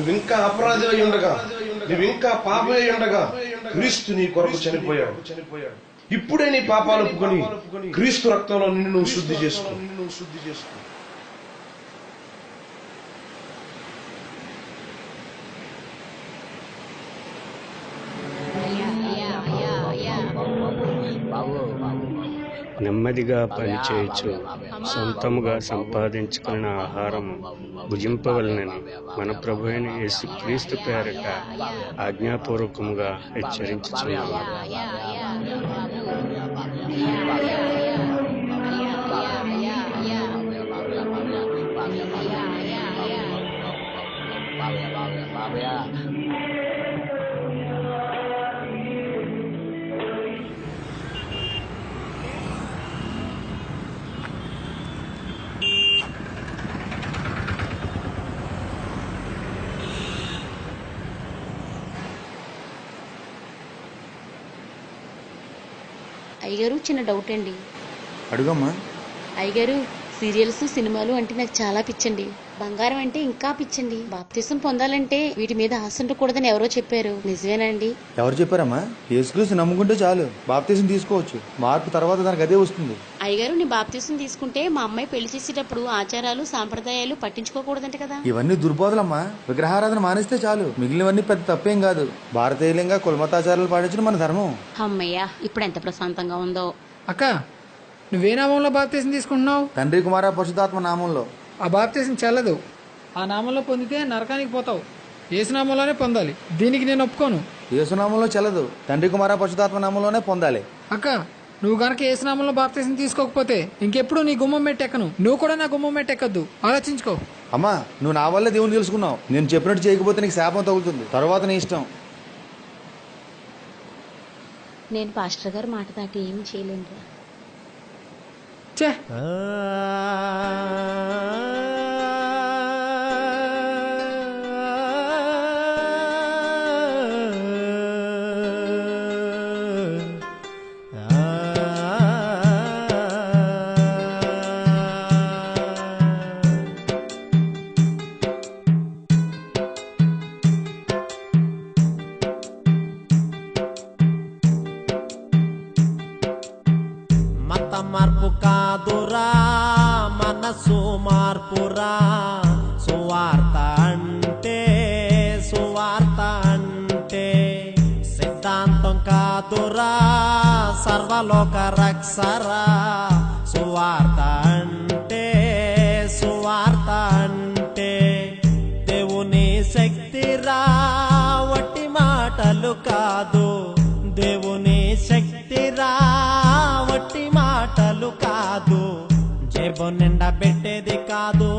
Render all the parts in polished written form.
నువ్వింకా అపరాధి అయి ఉండగా, నువ్వింకా పాపి అయి ఉండగా క్రీస్తు నీ కొరకు చనిపోయాడు. ఇప్పుడే నీ పాపాలు ఒప్పుకొని క్రీస్తు రక్తంలో నిన్ను నువ్వు శుద్ధి చేసుకో. నెమ్మదిగా పనిచేయచ్చు సొంతముగా సంపాదించుకున్న ఆహారం భుజింపవలనని మన ప్రభు అయిన యేసుక్రీస్తు పేరట ఆజ్ఞాపూర్వకముగా హెచ్చరించుచున్నాము. అయ్యగారు, చిన్న డౌట్ అండి. అడుగమ్మా. అయ్యగారు, సీరియల్స్ సినిమాలు అంటే నాకు చాలా పిచ్చండి. బంగారం అంటే ఇంకా పిచ్చండి. బాప్తిసం పొందాలంటే వీటి మీద ఆశ ఉండకూడదని ఎవరో చెప్పారు, నిజమేనండి? ఎవరు చెప్పారమ్మా? యేసుక్రీస్తు నమ్ముకుంటే చాలు, బాప్తిసం తీసుకోవచ్చు. మార్పు తర్వాత దానికి అదే వస్తుంది. అయ్యగారు, నీ బాప్తిసం తీసుకుంటే మా అమ్మాయి పెళ్లి చేసేటప్పుడు ఆచారాలు సాంప్రదాయాలు పట్టించుకోకూడదంట కదా? ఇవన్నీ దుర్బోధలమ్మా. విగ్రహారాధన మానేస్తే చాలు, మిగిలినవన్నీ పెద్ద తప్పేం కాదు. భారతీయులంగా కులమతాచారాలు పాటించడం మన ధర్మం. అమ్మయ్యా, ఇప్పుడు ఎంత ప్రశాంతంగా ఉందో. అక్క, నువ్వే నామంలో బాప్తిసం తీసుకుంటున్నావు? తండ్రి కుమార పరిశుద్ధాత్మ నామంలో. ఆ బాప్తిసం చెల్లదు. ఆ నామంలో పొందితే నరకానికి పోతావు. యేసునామంలోనే పొందాలి. దీనికి నేను ఒప్పుకోను. యేసునామంలో చెల్లదు, తండ్రి కుమార పరిశుద్ధాత్మ నామంలోనే పొందాలి. అక్క, నువ్వు గనక యేసునామంలో బాప్తిసం తీసుకోకపోతే ఇంకెప్పుడు నీ గుమ్మం మెట్టెక్కను. నువ్వు కూడా నా గుమ్మం మెట్టెక్కద్దు. ఆలోచించుకో. అమ్మా, నువ్వు నా వల్లే దేవుని తెలుసుకున్నావు. నేను చెప్పినట్టు చేయకపోతే నీకు శాపం తగులుతుంది. తర్వాత నీ ఇష్టం. నేను పాస్టర్ గారు మాట దాటి ఏమి చేయలేను. చే మార్పు కాదురా, మనసు మార్పురా. సువార్త అంటే సిద్ధాంతం కాదురా, సర్వలోక రక్షరా. సువార్త అంటే దేవుని శక్తిరా, వట్టి మాటలు కాదు. దేవుని శక్తిరా, వట్టి మాటలు కాదు. జేబు నిండా పెట్టేది కాదు,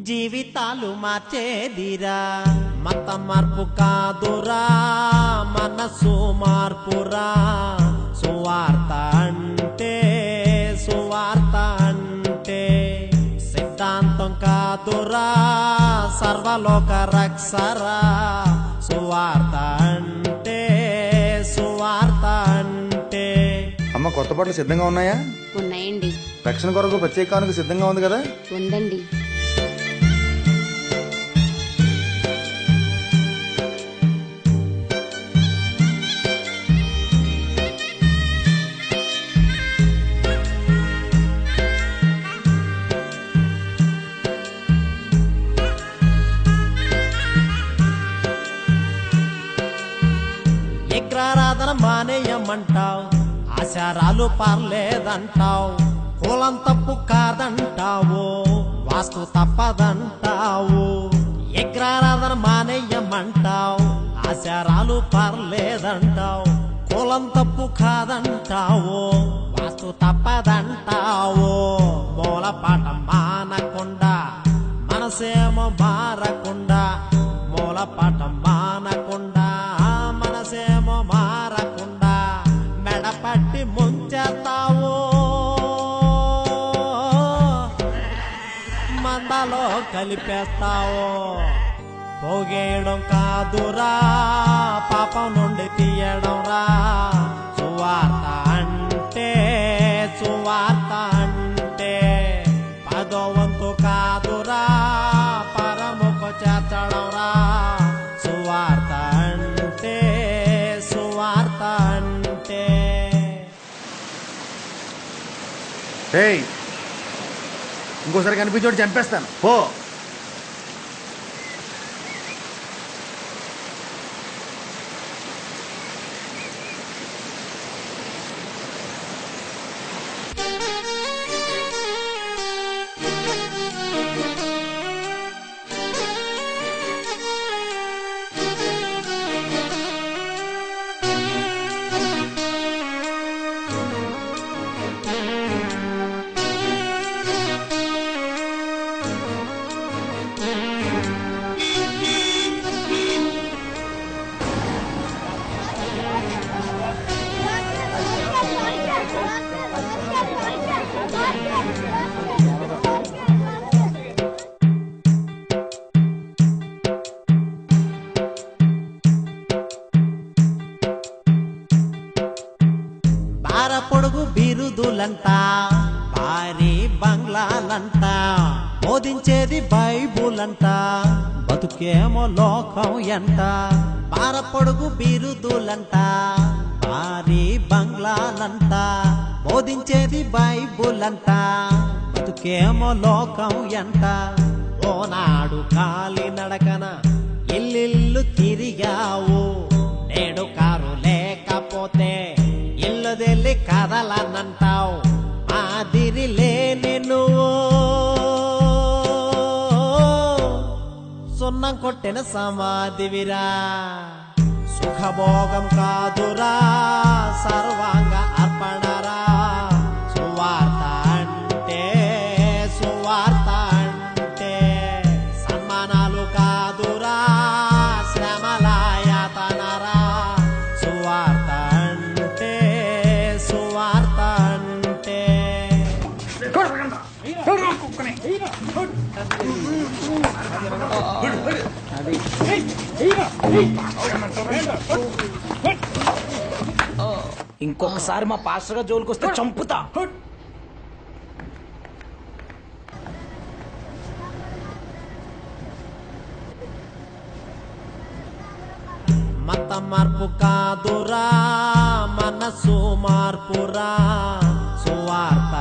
జీవితాలు మార్చేదిరా. మత మార్పు కాదురా, మనసు మార్పురా. సువార్త అంటే సిద్ధాంతం కాదురా, సర్వలోక రక్షరా. సువార్త అంటే అమ్మ, కొత్త బట్టలు సిద్ధంగా ఉన్నాయా? ఉన్నాయండి. రక్షణ కొరకు ప్రత్యేకానికి సిద్ధంగా ఉంది కదా? ఉందండి. విగ్రహారాధన మానేయమంటావు, ఆచారాలు పర్లేదంటావు. కులం తప్పు కాదంటావు, వాస్తు తప్పదంటావు. విగ్రహారాధన మానేయమంటావు, ఆచారాలు పర్లేదంటావు. కులం తప్పు కాదంటావు, వాస్తు తప్పదంటావు. మూలపాఠం మానకుండా, మనసేమో మారకుండా. మూలపాఠం మానకుండా, మనసేమో మారకుండా. మెడపట్టి ముంచేస్తావు, మందలో కలిపేస్తావు. పోగేయడం కాదురా, పాపం నుండి తీయడం రా. సువార్త అంటే పదో వంతు ఏయ్, ఇంకోసారి కనిపించోడు చంపేస్తాను పో. పొడుగు బిరుదులంట, భారీ బంగ్లాలంట, బోధించేది బైబులంట, బతుకేమో లోకం ఎంట. పొడుగు బిరుదులంట, భారీ బంగ్లాలంట, బోధించేది బైబులంట, బతుకేమో లోకం ఎంట. ఓనాడు కాలి నడకన ఇల్లిల్లు తిరిగావు, నేడు కారు లేకపోతే ఇల్లుదెల్లి కదలనంటావు. మాదిరి లేని నువ్వు సున్నం కొట్టిన సమాధివిరా. సుఖభోగం కాదురా, సర్వాంగ అర్పణరా. సువార్త అంటే, సువార్త అంటే సన్మానాలు కాదురా, శ్రమలాయతనరా. సువార్త అంటే, సువార్త అంటే. ఇంకొకసారి మా పాస్టర్ గా జోలికి వస్తే చంపుతా. మత మార్పు కాదురా, మనసు మార్పురా. సువార్త